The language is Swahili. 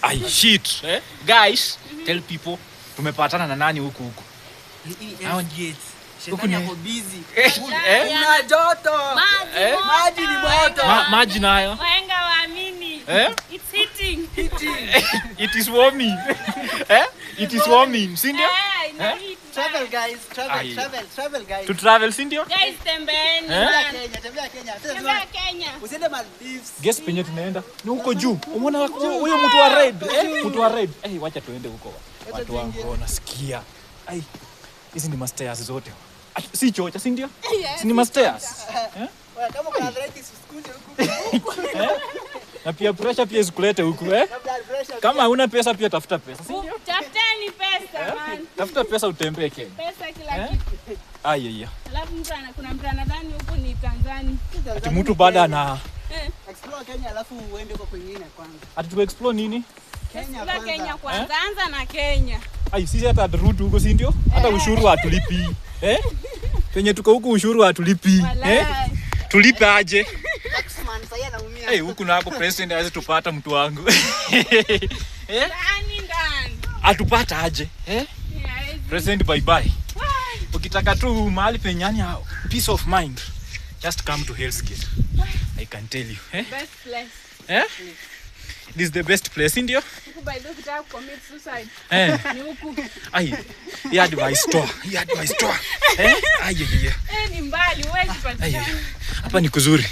Ai shit. Guys, tell people tumepatana na nani huku. Huku ni busy. Na joto. Maji ni moto. Maji nayo. Wahenga waamini. It's hitting. It is warming. It is warming. Si ndio? Travel guys, travel guys. To travel si ndio? Guys tembeeni. Tembea Kenya. Tembea Kenya. Usiende Maldives. Guess penye tunaenda. Ni huko juu. Umeona huyo mtu wa red? Mtu wa red. Wacha tuende huko. Watu wangu wanasikia. Hizi ni stairs zote. Si chocha, si ndio? Si ni stairs. Kama kuna arthritis usikuje huku. Na pia pressure pia isikulete huku Kama huna pesa pia tafuta pesa. Si ndio? Tafuteni pesa man. Tafuta pesa utembee Kenya. Pesa kila kitu. Alafu kuna mtu anadhani huko ni Tanzania. Ati mtu baada ana explore Kenya alafu uende huko kwingine kwanza. Ati tu explore nini? Kenya kwanza. Anza na Kenya. Sisi hata route huko si ndio? Hata ushuru hatulipi. Penye tuko huko ushuru hatulipi. Tulipe aje? Taxman sasa anaumia. Huku nako president hawezi tupata mtu wangu. Ndani. Atupata aje? President bye bye. Ukitaka tu mahali penyani peace of mind. Just come to Hell's Gate. I can tell you. Best place. This is the best place in India. Huku by the way commit suicide. Ni huku. Hii advice store. Ni mbali huwezi patikana. Hapa ni kuzuri.